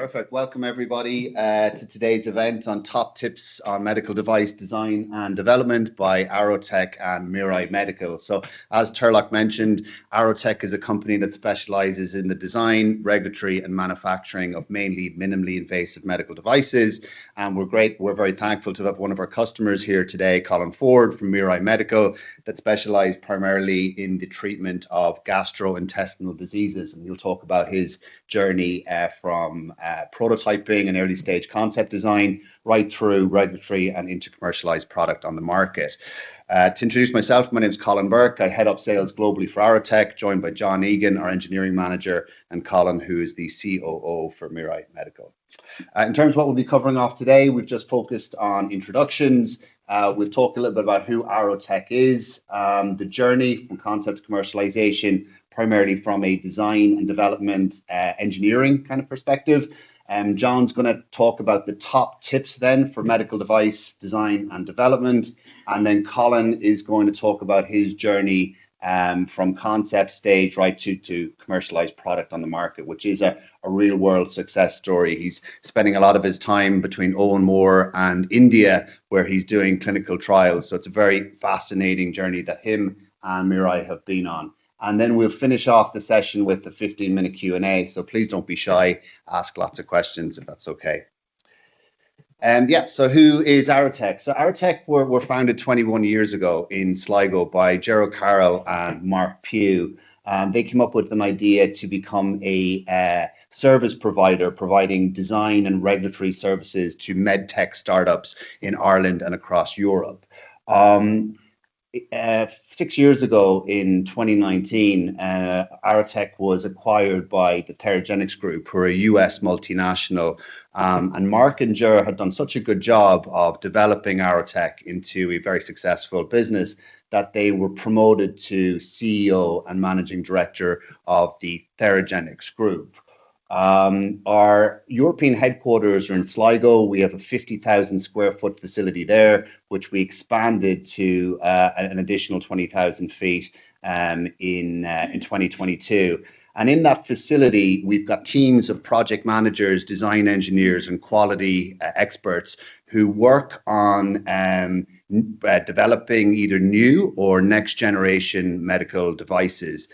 Perfect. Welcome everybody to today's event on top tips on medical device design and development by Arrotek and Mirai Medical. So as Turlock mentioned, Arrotek is a company that specializes in the design, regulatory and manufacturing of mainly minimally invasive medical devices. And we're very thankful to have one of our customers here today, Colin Ford from Mirai Medical, that specialize primarily in the treatment of gastrointestinal diseases. And he'll talk about his journey from prototyping and early stage concept design right through regulatory and into commercialized product on the market. To introduce myself, my name is Colin Burke. I head up sales globally for Arrotek, joined by John Egan, our engineering manager, and Colin, who is the COO for Mirai Medical. In terms of what we'll be covering off today, we've just focused on introductions. We've talked a little bit about who Arrotek is, the journey from concept to commercialization, primarily from a design and development engineering kind of perspective. John's going to talk about the top tips then for medical device design and development. And then Colin is going to talk about his journey from concept stage right to commercialized product on the market, which is a real world success story. He's spending a lot of his time between Owenmore and India, where he's doing clinical trials. So it's a very fascinating journey that him and Mirai have been on. And then we'll finish off the session with the 15-minute Q&A. So please don't be shy, ask lots of questions if that's okay. So who is Arrotek? So Arrotek were founded 21 years ago in Sligo by Gerald Carroll and Mark Pugh. They came up with an idea to become a service provider, providing design and regulatory services to medtech startups in Ireland and across Europe. 6 years ago in 2019, Arrotek was acquired by the Theragenics Group, who are a US multinational. And Mark and Ger had done such a good job of developing Arrotek into a very successful business that they were promoted to CEO and managing director of the Theragenics Group. Our European headquarters are in Sligo. We have a 50,000 square foot facility there, which we expanded to an additional 20,000 feet in 2022. And in that facility, we've got teams of project managers, design engineers, and quality experts who work on developing either new or next generation medical devices.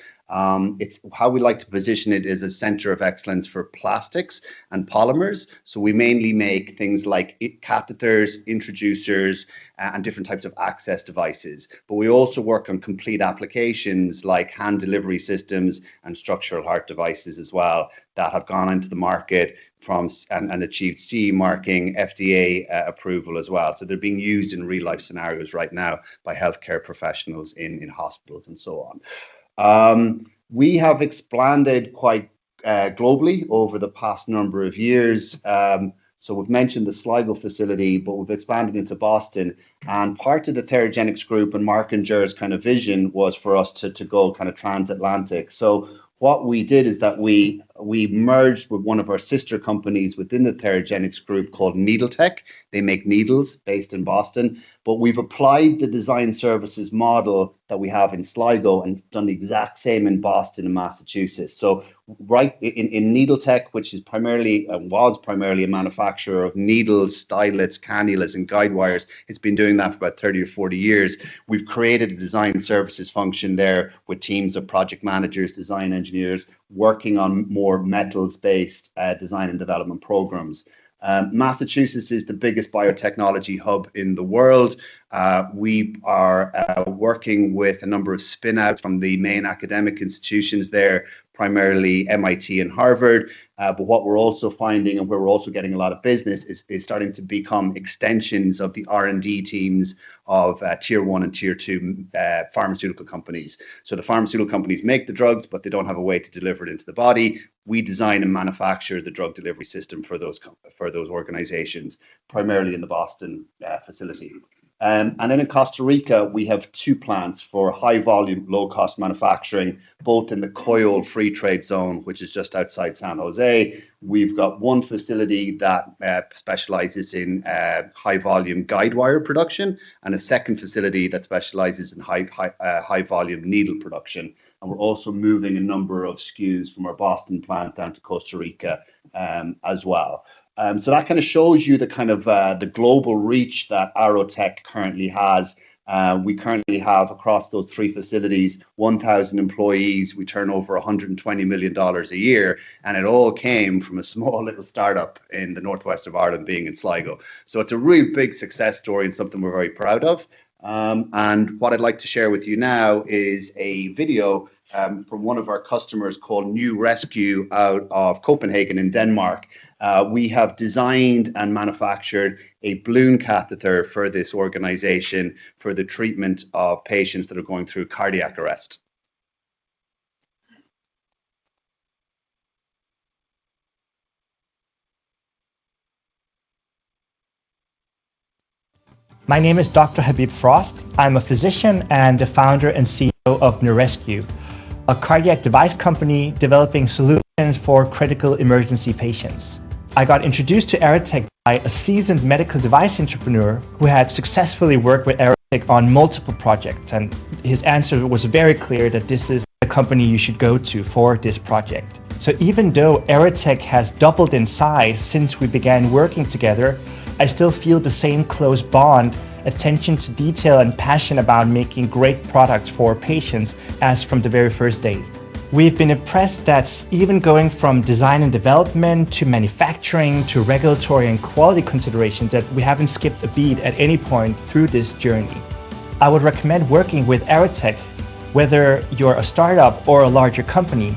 It's how we like to position it as a center of excellence for plastics and polymers. So we mainly make things like catheters, introducers, and different types of access devices. But we also work on complete applications like hand delivery systems and structural heart devices as well that have gone into the market and achieved CE marking, FDA approval as well. So they're being used in real life scenarios right now by healthcare professionals in hospitals and so on. We have expanded quite globally over the past number of years. So we've mentioned the Sligo facility, but we've expanded into Boston. And part of the Theragenics Group and Mark and Ger's kind of vision was for us to go kind of transatlantic. So what we did is that we merged with one of our sister companies within the Theragenics Group called Medtech. They make needles based in Boston, but we've applied the design services model that we have in Sligo and done the exact same in Boston and Massachusetts. So right in Medtech, which is was primarily a manufacturer of needles, stylets, cannulas, and guide wires. It's been doing that for about 30 or 40 years. We've created a design services function there with teams of project managers, design engineers, working on more metals-based design and development programs. Massachusetts is the biggest biotechnology hub in the world. We are working with a number of spin-outs from the main academic institutions there, primarily MIT and Harvard. But what we're also finding and where we're also getting a lot of business is starting to become extensions of the R&D teams of tier 1 and tier 2 pharmaceutical companies. So the pharmaceutical companies make the drugs, but they don't have a way to deliver it into the body. We design and manufacture the drug delivery system for those organizations, primarily in the Boston facility. And then in Costa Rica, we have 2 plants for high volume, low cost manufacturing, both in the Coyol Free Trade Zone, which is just outside San Jose. We've got 1 facility that specializes in high volume guide wire production, and a second facility that specializes in high volume needle production. And we're also moving a number of SKUs from our Boston plant down to Costa Rica as well. So that kind of shows you the kind of the global reach that Arrotek currently has. We currently have across those 3 facilities 1,000 employees. We turn over $120 million a year, and it all came from a small little startup in the northwest of Ireland, being in Sligo. So it's a really big success story and something we're very proud of. And what I'd like to share with you now is a video from one of our customers called New Rescue out of Copenhagen in Denmark. We have designed and manufactured a balloon catheter for this organization for the treatment of patients that are going through cardiac arrest. My name is Dr. Habib Frost. I'm a physician and the founder and CEO of New Rescue, a cardiac device company developing solutions for critical emergency patients. I got introduced to Arrotek by a seasoned medical device entrepreneur who had successfully worked with Arrotek on multiple projects, and his answer was very clear that this is the company you should go to for this project. So even though Arrotek has doubled in size since we began working together, I still feel the same close bond, attention to detail, and passion about making great products for patients as from the very first day. We've been impressed that even going from design and development to manufacturing to regulatory and quality considerations, that we haven't skipped a beat at any point through this journey. I would recommend working with Arrotek, whether you're a startup or a larger company,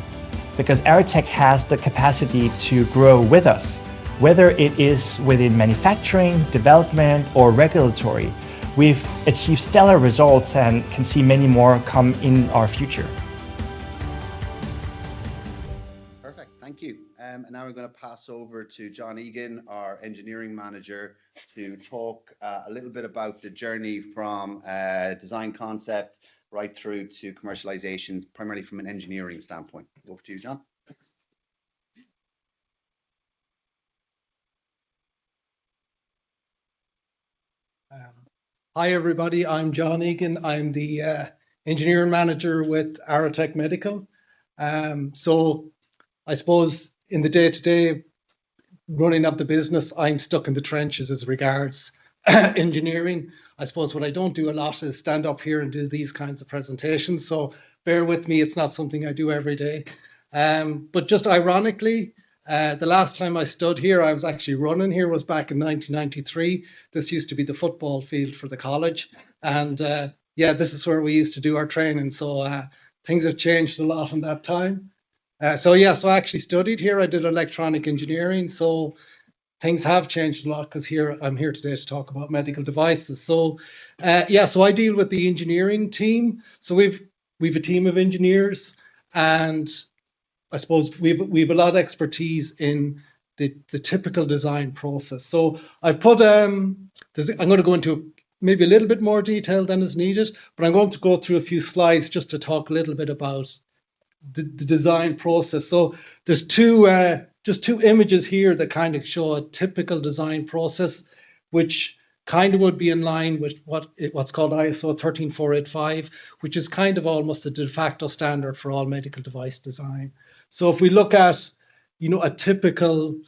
because Arrotek has the capacity to grow with us. Whether it is within manufacturing, development, or regulatory, we've achieved stellar results and can see many more come in our future. Perfect, thank you. And now we're going to pass over to John Egan, our engineering manager, to talk a little bit about the journey from design concept right through to commercialization, primarily from an engineering standpoint. Over to you, John. Thanks. Hi everybody, I'm John Egan. I'm the engineering manager with Arrotek Medical. So I suppose in the day-to-day running of the business, I'm stuck in the trenches as regards engineering. I suppose what I don't do a lot is stand up here and do these kinds of presentations. So bear with me, it's not something I do every day. But just ironically, the last time I stood here, I was actually running here, was back in 1993. This used to be the football field for the college. And yeah, this is where we used to do our training. So things have changed a lot in that time. So I actually studied here. I did electronic engineering. So things have changed a lot because I'm here today to talk about medical devices. So so I deal with the engineering team. So we've a team of engineers, and I suppose we've a lot of expertise in the typical design process. So I've put I'm going to go into maybe a little bit more detail than is needed, but I'm going to go through a few slides just to talk a little bit about the design process. So there's just two images here that kind of show a typical design process, which kind of would be in line with what's called ISO 13485, which is kind of almost a de facto standard for all medical device design. So if we look at, a typical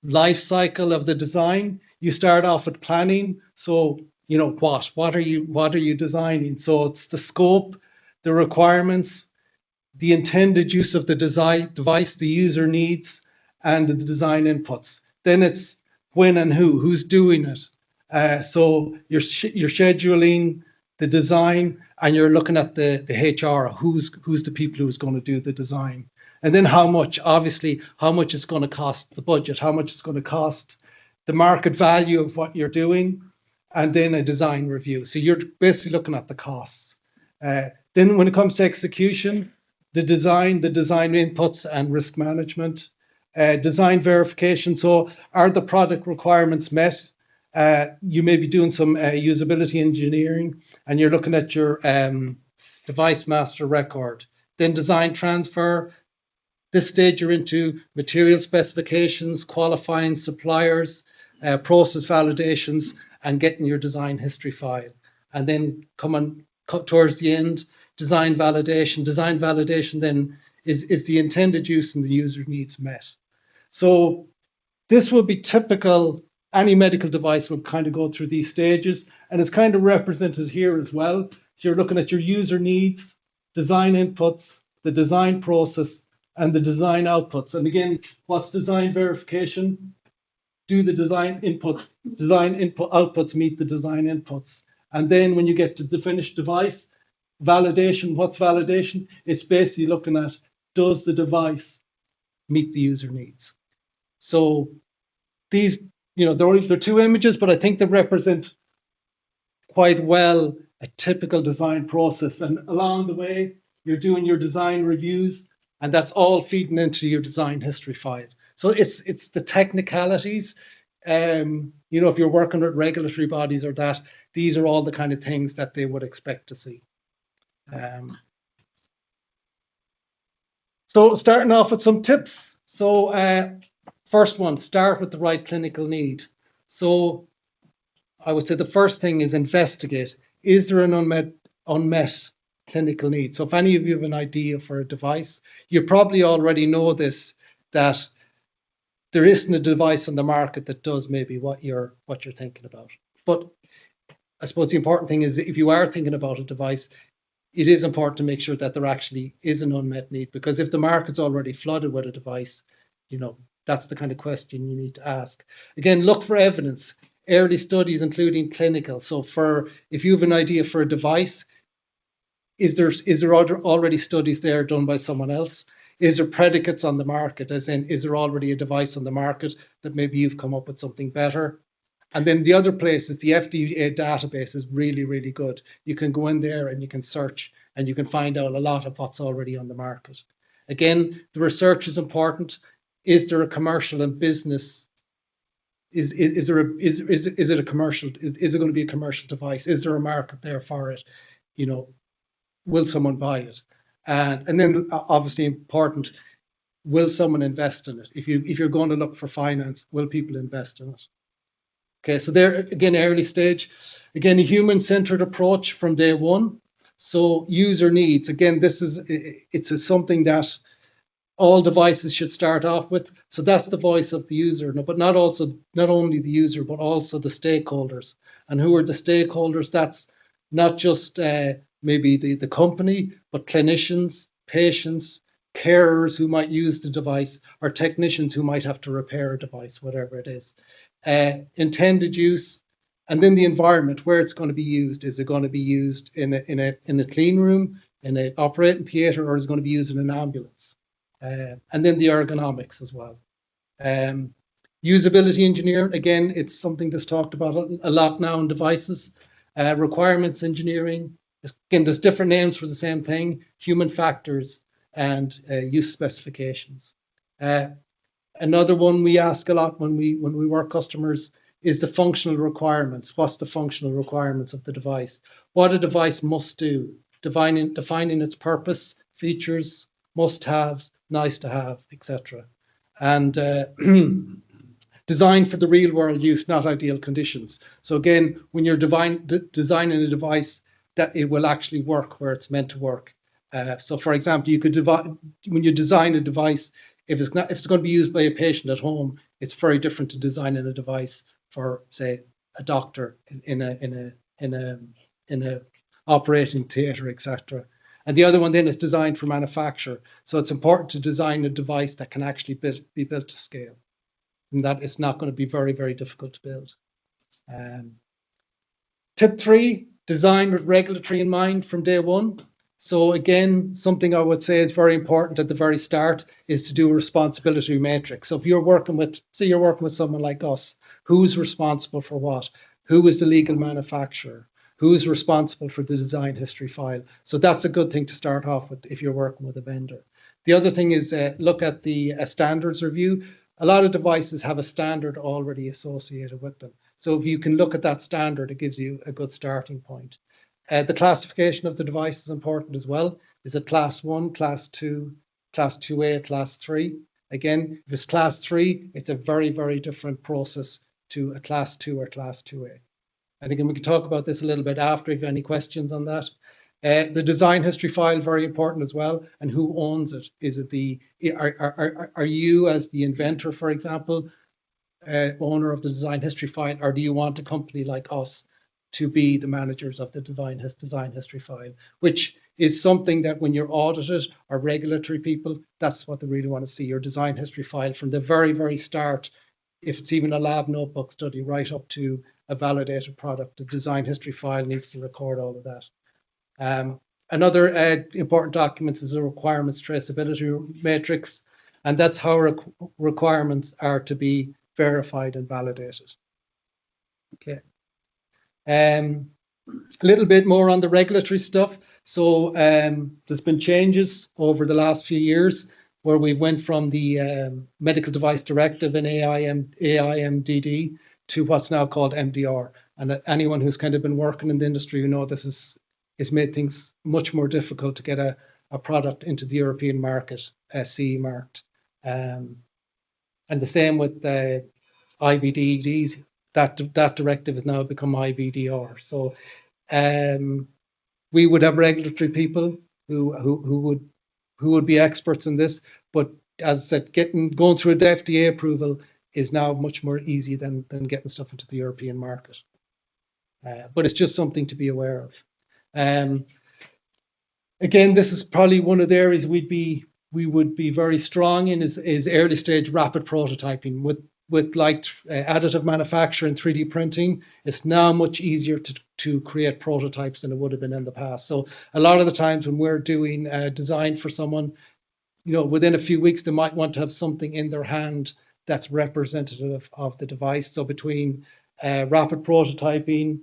life cycle of the design, you start off with planning. So, what are you designing? So it's the scope, the requirements, the intended use of the device, the user needs, and the design inputs. Then it's when and who's doing it. So you're scheduling the design, and you're looking at the HR, who's the people who's going to do the design. And then how much it's going to cost, the budget, how much it's going to cost, the market value of what you're doing, and then a design review. So you're basically looking at the costs. Then when it comes to execution, the design inputs and risk management, design verification. So are the product requirements met? You may be doing some usability engineering, and you're looking at your device master record. Then design transfer. This stage you're into material specifications, qualifying suppliers, process validations, and getting your design history file. And then towards the end, design validation. Design validation then is the intended use and the user needs met. So this would be typical. Any medical device would kind of go through these stages, and it's kind of represented here as well. You're looking at your user needs, design inputs, the design process, and the design outputs. And again, what's design verification? Do the design input outputs meet the design inputs? And then when you get to the finished device, validation. What's validation? It's basically looking at, does the device meet the user needs? So these, they're two images, but I think they represent quite well a typical design process. And along the way, you're doing your design reviews, and that's all feeding into your design history file. So it's the technicalities. If you're working with regulatory bodies or that, these are all the kind of things that they would expect to see. So starting off with some tips. So first one, start with the right clinical need. So I would say the first thing is investigate. Is there an unmet clinical need? So if any of you have an idea for a device, you probably already know this, that there isn't a device on the market that does maybe what you're thinking about. But I suppose the important thing is, if you are thinking about a device, it is important to make sure that there actually is an unmet need, because if the market's already flooded with a device, that's the kind of question you need to ask. Again, look for evidence, early studies, including clinical. So if you have an idea for a device, is there already studies there done by someone else? Is there predicates on the market? As in, is there already a device on the market that maybe you've come up with something better? And then the other place is the FDA database is really, really good. You can go in there and you can search and you can find out a lot of what's already on the market. Again, the research is important. Is there a commercial and business? Is it a commercial? Is it going to be a commercial device? Is there a market there for it? Will someone buy it? And then obviously important, will someone invest in it? If you're going to look for finance, will people invest in it? Okay, so there again, early stage, again, a human-centered approach from day one. So user needs, again, it's something that all devices should start off with. So that's the voice of the user, but not only the user, but also the stakeholders. And who are the stakeholders? That's not just maybe the company, but clinicians, patients, carers who might use the device, or technicians who might have to repair a device, whatever it is. Intended use, and then the environment where it's going to be used. Is it going to be used in a clean room, in an operating theatre, or is it going to be used in an ambulance? And then the ergonomics as well. Usability engineering, again, it's something that's talked about a lot now in devices. Requirements engineering, again, there's different names for the same thing. Human factors and use specifications. Another one we ask a lot when we work customers is the functional requirements. What's the functional requirements of the device? What a device must do, defining its purpose, features, must-haves, nice to have, etc. And designed for the real-world use, not ideal conditions. So again, when you're designing a device, that it will actually work where it's meant to work. So for example, you could when you design a device, if it's going to be used by a patient at home, it's very different to designing a device for, say, a doctor in a operating theatre, etc. And the other one then is designed for manufacture. So it's important to design a device that can actually be built to scale, and that it's not going to be very, very difficult to build. Tip 3, design with regulatory in mind from day one. So again, something I would say is very important at the very start is to do a responsibility matrix. So if you're working with, say you're working with someone like us, who's responsible for what? Who is the legal manufacturer? Who's responsible for the design history file? So that's a good thing to start off with if you're working with a vendor. The other thing is look at the standards review. A lot of devices have a standard already associated with them. So if you can look at that standard, it gives you a good starting point. The classification of the device is important as well. Is it class 1, class 2, class 2A, class 3? Again, if it's class 3, it's a very, very different process to a class 2 or class 2A. And again, we can talk about this a little bit after if you have any questions on that. The design history file, very important as well. And who owns it? Is it are you as the inventor, for example, owner of the design history file, or do you want a company like us to be the managers of the design history file, which is something that when you're audited or regulatory people, that's what they really want to see, your design history file from the very, very start. If it's even a lab notebook study, right up to a validated product, the design history file needs to record all of that. Another important document is a requirements traceability matrix, and that's how requirements are to be verified and validated. Okay. A little bit more on the regulatory stuff. So there's been changes over the last few years where we went from the Medical Device Directive and AIMDD to what's now called MDR. And anyone who's kind of been working in the industry, you know, this is made things much more difficult to get a product into the European market, CE marked. And the same with the IVDDs. That directive has now become IVDR. So we would have regulatory people who would be experts in this, but as I said, going through the FDA approval is now much more easy than getting stuff into the European market. But it's just something to be aware of. Again, this is probably one of the areas we would be very strong in is early stage rapid prototyping with like additive manufacturing, 3D printing. It's now much easier to create prototypes than it would have been in the past. So a lot of the times when we're doing design for someone, you know, within a few weeks, they might want to have something in their hand that's representative of the device. So between rapid prototyping,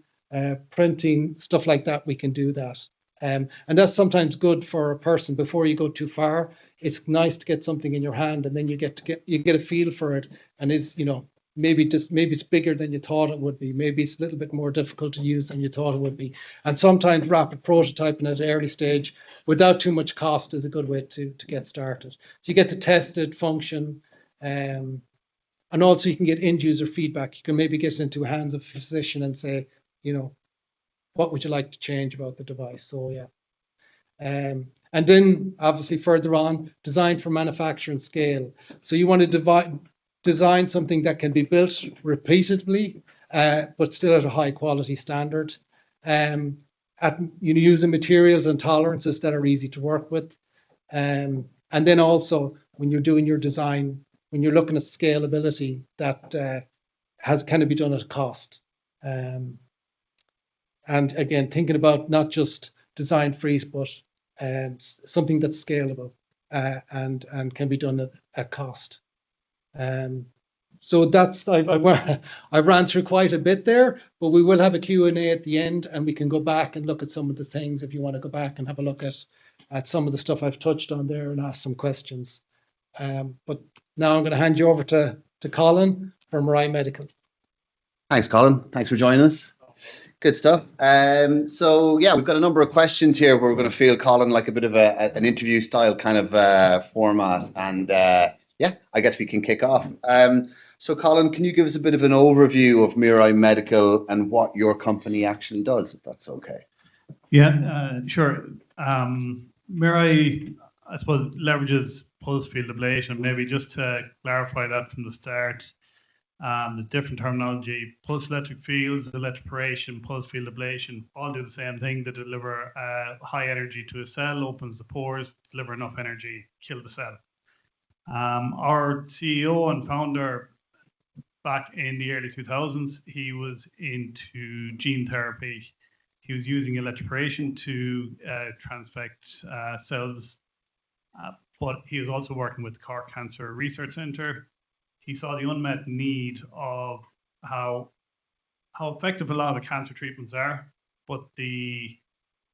printing, stuff like that, we can do that. And that's sometimes good for a person before you go too far. It's nice to get something in your hand, and then you get a feel for it. And is, you know, maybe it's bigger than you thought it would be. Maybe it's a little bit more difficult to use than you thought it would be. And sometimes rapid prototyping at an early stage without too much cost is a good way to get started. So you get to test it, function, and also you can get end user feedback. You can maybe get into the hands of a physician and say, you know, what would you like to change about the device? So yeah. And then obviously further on, design for manufacturing scale. So you want to design something that can be built repeatedly, but still at a high quality standard. Using materials and tolerances that are easy to work with. And then also when you're doing your design, when you're looking at scalability, that can it be done at a cost. And again, thinking about not just design freeze, but something that's scalable and can be done at cost. So that's I ran through quite a bit there, but we will have a Q&A at the end, and we can go back and look at some of the things if you want to go back and have a look at some of the stuff I've touched on there and ask some questions. But now I'm going to hand you over to Colin from Mirai Medical. Thanks, Colin. Thanks for joining us. Good stuff. So yeah, we've got a number of questions here where we're going to feel Colin like a bit of an interview style kind of format. And yeah, I guess we can kick off. So Colin, can you give us a bit of an overview of Mirai Medical and what your company actually does, if that's okay? Yeah, sure. Mirai, I suppose, leverages pulse field ablation. Maybe just to clarify that from the start, the different terminology, pulse electric fields, electroporation, pulse field ablation, all do the same thing. They deliver high energy to a cell, opens the pores, deliver enough energy, kill the cell. Our CEO and founder, back in the early 2000s, he was into gene therapy. He was using electroporation to transfect cells, but he was also working with the Cork Cancer Research Centre. He saw the unmet need of how effective a lot of the cancer treatments are, but the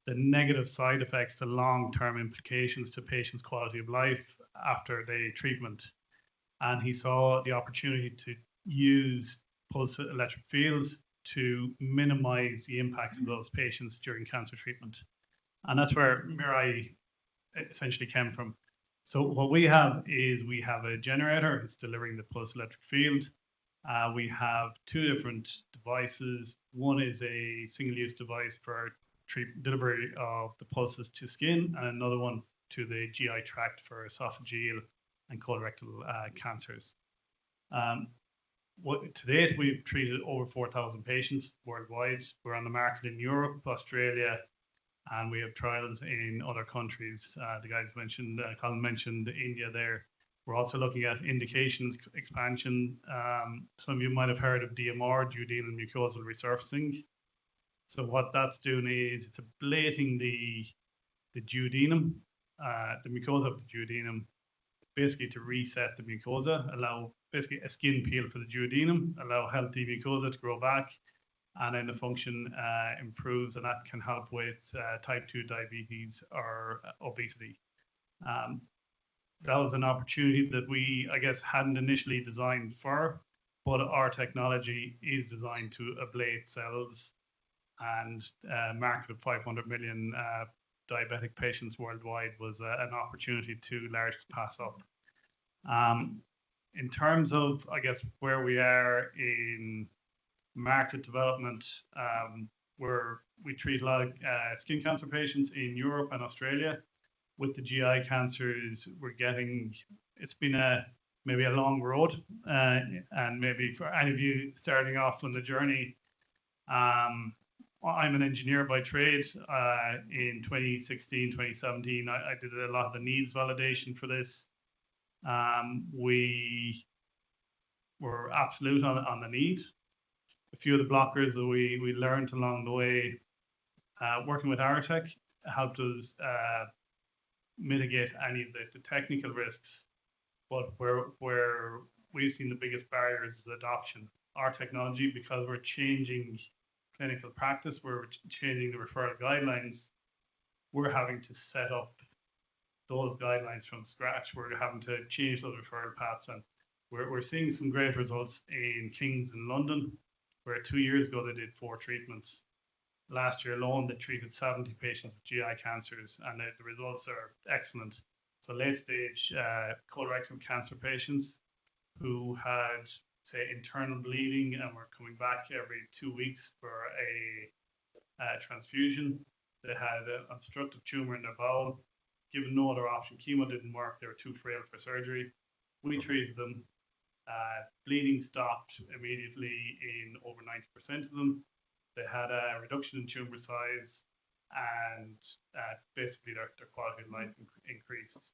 negative side effects, the long-term implications to patients' quality of life after the treatment. And he saw the opportunity to use pulse electric fields to minimize the impact of those patients during cancer treatment. And that's where Mirai essentially came from. So what we have is we have a generator. It's delivering the pulse electric field. We have two different devices. One is a single-use device for delivery of the pulses to skin, and another one to the GI tract for esophageal and colorectal cancers. To date, we've treated over 4,000 patients worldwide. We're on the market in Europe, Australia, and we have trials in other countries. The guys mentioned, Colin mentioned India there. We're also looking at indications expansion. Some of you might have heard of DMR, duodenal mucosal resurfacing. So what that's doing is it's ablating the duodenum, the mucosa of the duodenum, basically to reset the mucosa, allow basically a skin peel for the duodenum, allow healthy mucosa to grow back, and then the function improves, and that can help with type 2 diabetes or obesity. That was an opportunity that we, I guess, hadn't initially designed for, but our technology is designed to ablate cells, and market of 500 million diabetic patients worldwide was an opportunity to largely pass up. In terms of, I guess, where we are in market development, we treat a lot of skin cancer patients in Europe and Australia. With the GI cancers, it's been maybe a long road, and maybe for any of you starting off on the journey, I'm an engineer by trade. In 2016, 2017, I did a lot of the needs validation for this. We were absolute on the need. A few of the blockers that we learned along the way, working with Arrotek, helped us mitigate any of the technical risks. But where we've seen the biggest barriers is adoption. Our technology, because we're changing clinical practice, we're changing the referral guidelines, we're having to set up those guidelines from scratch. We're having to change those referral paths, and we're seeing some great results in King's in London, where 2 years ago they did 4 treatments. Last year alone, they treated 70 patients with GI cancers, and the results are excellent. So late stage colorectal cancer patients who had, say, internal bleeding and were coming back every 2 weeks for a transfusion. They had an obstructive tumor in their bowel. Given no other option, chemo didn't work. They were too frail for surgery. We treated them. Bleeding stopped immediately in over 90% of them. They had a reduction in tumor size, and basically their quality of life increased.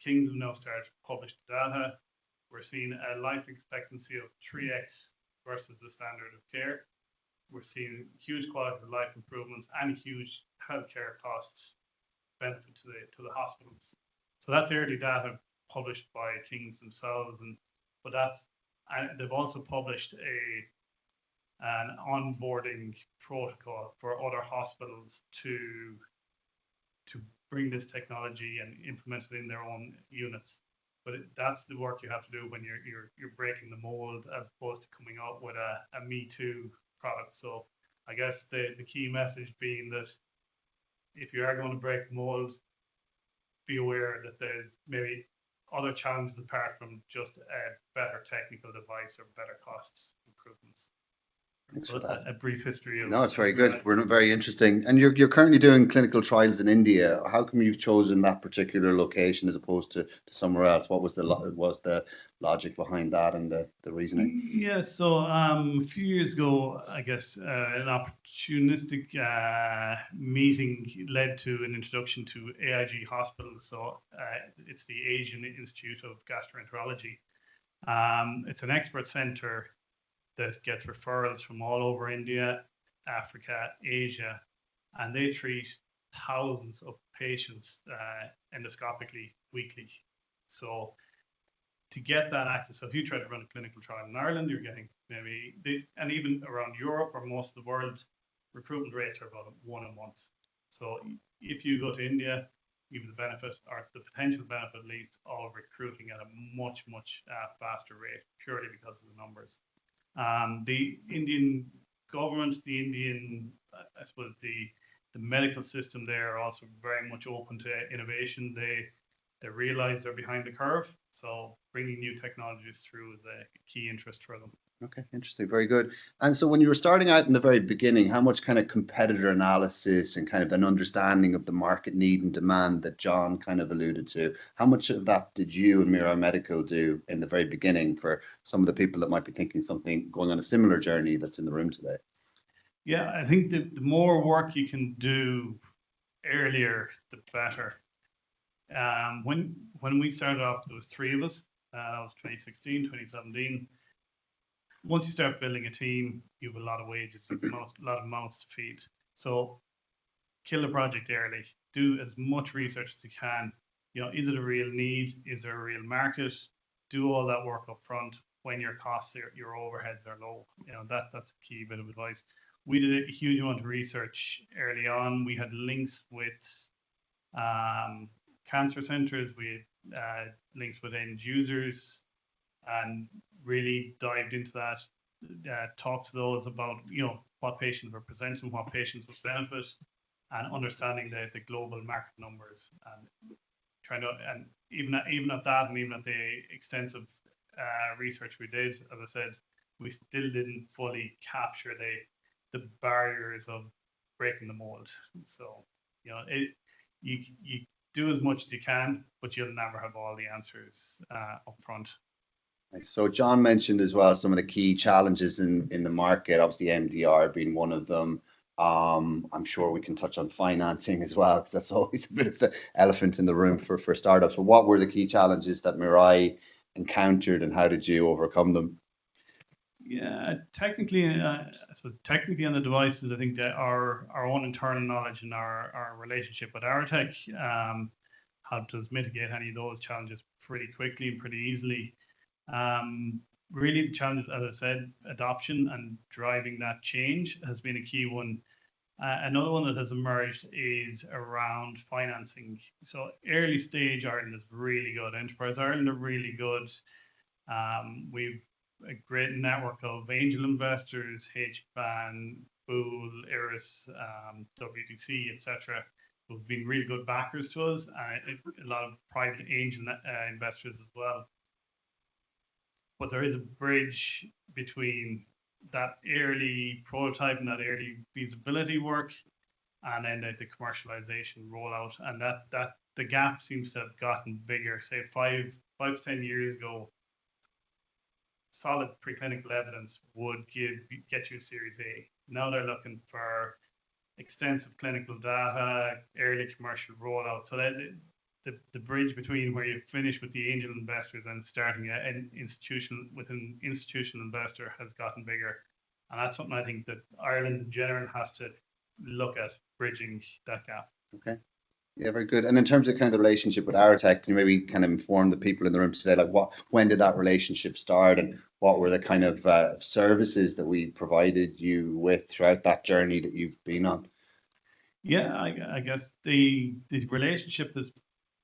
Kings have now started to publish the data. We're seeing a life expectancy of 3x versus the standard of care. We're seeing huge quality of life improvements and huge healthcare costs benefit to the hospitals. So that's early data published by Kings themselves, but they've also published an onboarding protocol for other hospitals to bring this technology and implement it in their own units. But that's the work you have to do when you're breaking the mold, as opposed to coming out with a Me Too product. So I guess the key message being that if you are going to break the mold, be aware that there's maybe other challenges apart from just a better technical device or better cost improvements. Thanks for that. A brief history of. No, it's very good. We're very interesting. And you're currently doing clinical trials in India. How come you've chosen that particular location as opposed to somewhere else? What was the logic behind that and the reasoning? Yeah, so a few years ago, I guess an opportunistic meeting led to an introduction to AIG Hospital. So it's the Asian Institute of Gastroenterology. It's an expert center that gets referrals from all over India, Africa, Asia, and they treat thousands of patients endoscopically weekly. So to get that access, so if you try to run a clinical trial in Ireland, you're getting and even around Europe or most of the world, recruitment rates are about 1 a month. So if you go to India, you have the benefit, or the potential benefit at least, of recruiting at a much, much faster rate, purely because of the numbers. The Indian government, the Indian, I suppose the medical system there are also very much open to innovation. They realize they're behind the curve, so bringing new technologies through is a key interest for them. Okay, interesting, very good. And so when you were starting out in the very beginning, how much kind of competitor analysis and kind of an understanding of the market need and demand that John kind of alluded to, how much of that did you and Mirai Medical do in the very beginning for some of the people that might be thinking something going on a similar journey that's in the room today? Yeah, I think the more work you can do earlier, the better. When we started off, there was three of us. That was 2016, 2017. Once you start building a team, you have a lot of wages, a lot of mouths to feed. So kill the project early. Do as much research as you can. Is it a real need? Is there a real market? Do all that work up front when your costs, your overheads are low. That's a key bit of advice. We did a huge amount of research early on. We had links with cancer centers. We had links with end users, and really dived into that. Talked to those about what patients were presenting, what patients would benefit, and understanding the global market numbers, and trying to, and even at that, and even at the extensive research we did, as I said, we still didn't fully capture the barriers of breaking the mold. So you do as much as you can, but you'll never have all the answers up front. So John mentioned as well some of the key challenges in the market, obviously MDR being one of them. I'm sure we can touch on financing as well, because that's always a bit of the elephant in the room for startups. But what were the key challenges that Mirai encountered, and how did you overcome them? Yeah, technically, I suppose technically on the devices, I think that our own internal knowledge and our relationship with Arrotek helped us mitigate any of those challenges pretty quickly and pretty easily. Really, the challenge, as I said, adoption and driving that change has been a key one. Another one that has emerged is around financing. So early stage Ireland is really good. Enterprise Ireland are really good. We've a great network of angel investors, HBAN, Bool, Iris, WDC, etc., who've been really good backers to us, and a lot of private angel investors as well. But there is a bridge between that early prototype and that early feasibility work, and then the commercialization rollout, and that the gap seems to have gotten bigger. Say 5 to 10 years ago, solid preclinical evidence would get you Series A. Now they're looking for extensive clinical data, early commercial rollout. So that the bridge between where you finish with the angel investors and starting an institutional with an institutional investor has gotten bigger, and that's something I think that Ireland in general has to look at, bridging that gap. Okay. Yeah, very good. And in terms of kind of the relationship with Arrotek, can you maybe kind of inform the people in the room today, like when did that relationship start, and what were the kind of services that we provided you with throughout that journey that you've been on? Yeah, I guess the relationship is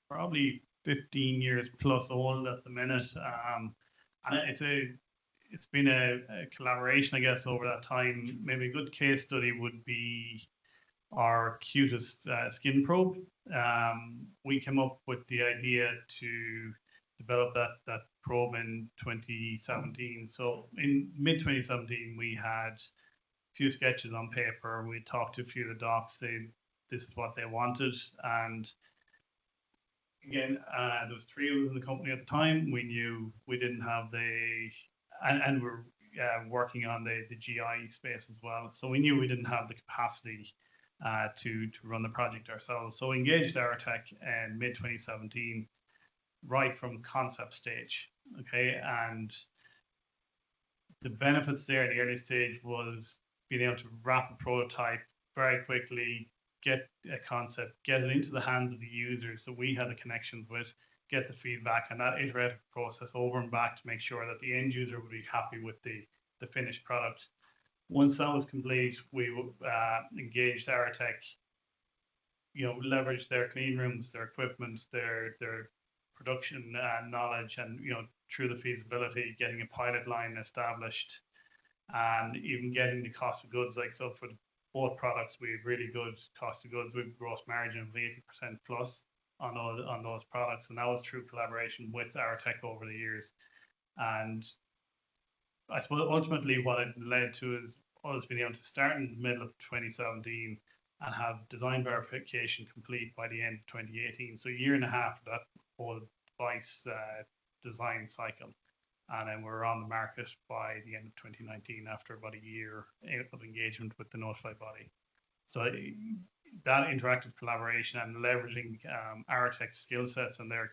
probably 15 years plus old at the minute, and it's been a collaboration, I guess, over that time. Maybe a good case study would be our cutest skin probe. We came up with the idea to develop that probe in 2017. So in mid 2017, we had a few sketches on paper. We talked to a few of the docs. This is what they wanted, and again, there was 3 of us in the company at the time. We knew we didn't have and we're working on the GI space as well. So we knew we didn't have the capacity to run the project ourselves. So we engaged Arrotek in mid 2017, right from concept stage. Okay, and the benefits there at the early stage was being able to wrap a prototype very quickly, get a concept, get it into the hands of the users, so we had the connections with, get the feedback, and that iterative process over and back to make sure that the end user would be happy with the finished product. Once that was complete, we engaged Arrotek, leveraged their clean rooms, their equipment, their production knowledge, and through the feasibility, getting a pilot line established. and even getting the cost of goods. Like, so for both products, we have really good cost of goods. We have gross margin of 80% plus on those products, and that was through collaboration with Arrotek over the years. And I suppose ultimately what it led to is us being able to start in the middle of 2017 and have design verification complete by the end of 2018. So a year and a half of that whole device design cycle. And then we're on the market by the end of 2019 after about a year of engagement with the notified body. So that interactive collaboration and leveraging Arrotek's skill sets and their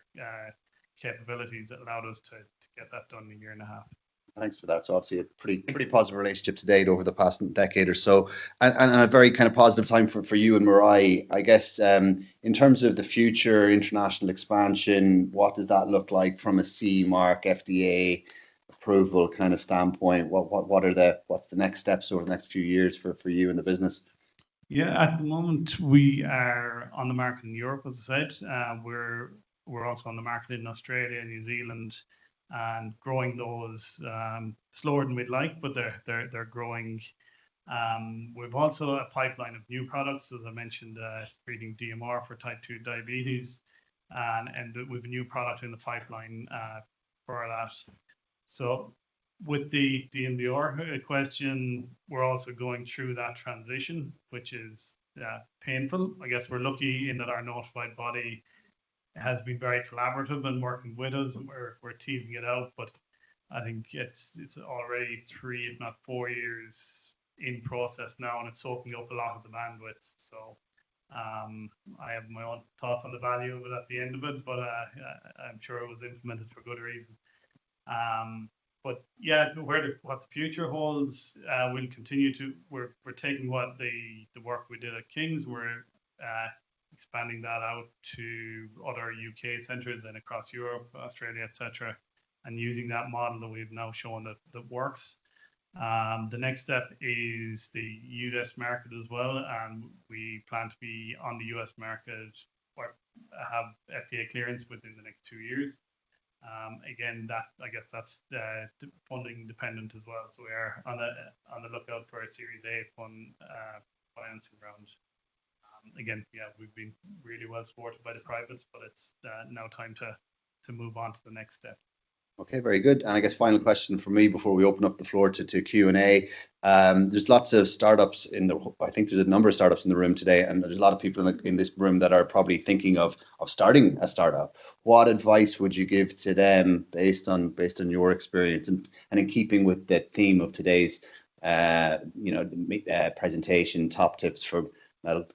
capabilities allowed us to get that done in a year and a half. Thanks for that. So obviously a pretty positive relationship to date over the past decade or so, and a very kind of positive time for you and Mirai. I guess in terms of the future international expansion, what does that look like from a CE mark, FDA approval kind of standpoint? What's the next steps over the next few years for you and the business? Yeah, at the moment we are on the market in Europe, as I said. We're also on the market in Australia and New Zealand, and growing those slower than we'd like, but they're growing. We've also a pipeline of new products, as I mentioned, treating DMR for type 2 diabetes, and we've a new product in the pipeline for that. So with the MDR question, we're also going through that transition, which is painful. I guess we're lucky in that our notified body has been very collaborative and working with us, and we're teasing it out. But I think it's already 3, if not 4 years in process now, and it's soaking up a lot of the bandwidth. So I have my own thoughts on the value of it at the end of it, but I'm sure it was implemented for good reason. But yeah, what the future holds, we'll continue to. We're taking what the work we did at King's. We're expanding that out to other UK centres and across Europe, Australia, etc., and using that model that we've now shown that works. The next step is the US market as well, and we plan to be on the US market or have FDA clearance within the next 2 years. Again, I guess that's funding dependent as well. So we are on the lookout for a Series A financing round. Again, yeah, we've been really well supported by the privates, but it's now time to move on to the next step. Okay, very good. And I guess final question for me before we open up the floor to Q&A. There's lots of startups I think there's a number of startups in the room today, and there's a lot of people in this room that are probably thinking of starting a startup. What advice would you give to them based on your experience and in keeping with the theme of today's presentation, top tips for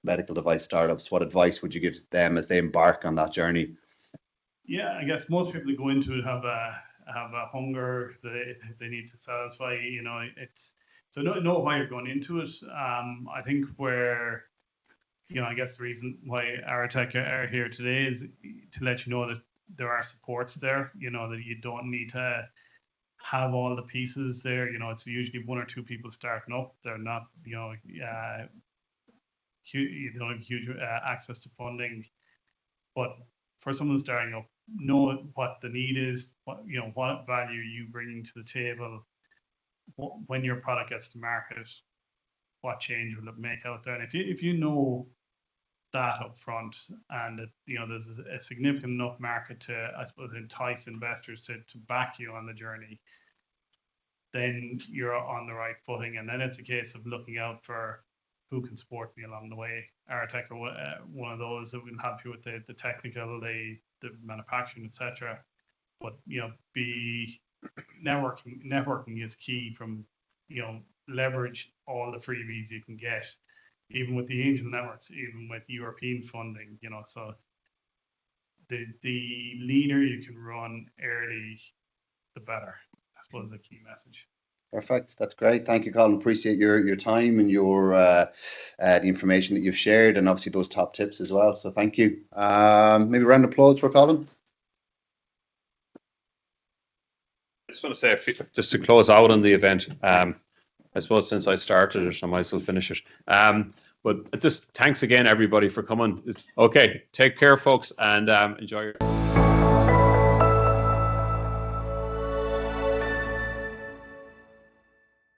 medical device startups? What advice would you give to them as they embark on that journey? Yeah, I guess most people that go into it have a hunger that they need to satisfy. It's so know why you're going into it. I think where I guess the reason why Arrotek are here today is to let you know that there are supports there. That you don't need to have all the pieces there. It's usually 1 or 2 people starting up. They're not you don't have huge access to funding, but for someone starting up, know what the need is, what value you bringing to the table, when your product gets to market, what change will it make out there. And if you know that up front, and that there's a significant enough market to, I suppose, entice investors to back you on the journey, then you're on the right footing. And then it's a case of looking out for who can support me along the way. Arrotek are one of those that will help you with the technical, the manufacturing, etc. But be networking is key. From leverage all the freebies you can get, even with the angel networks, even with European funding. So the leaner you can run early, the better, I suppose, is a key message. Perfect. That's great. Thank you, Colin. Appreciate your time and your the information that you've shared, and obviously those top tips as well. So thank you. Maybe a round of applause for Colin. I just want to say, just to close out on the event, I suppose since I started it, I might as well finish it. But just thanks again, everybody, for coming. Okay, take care, folks, and enjoy your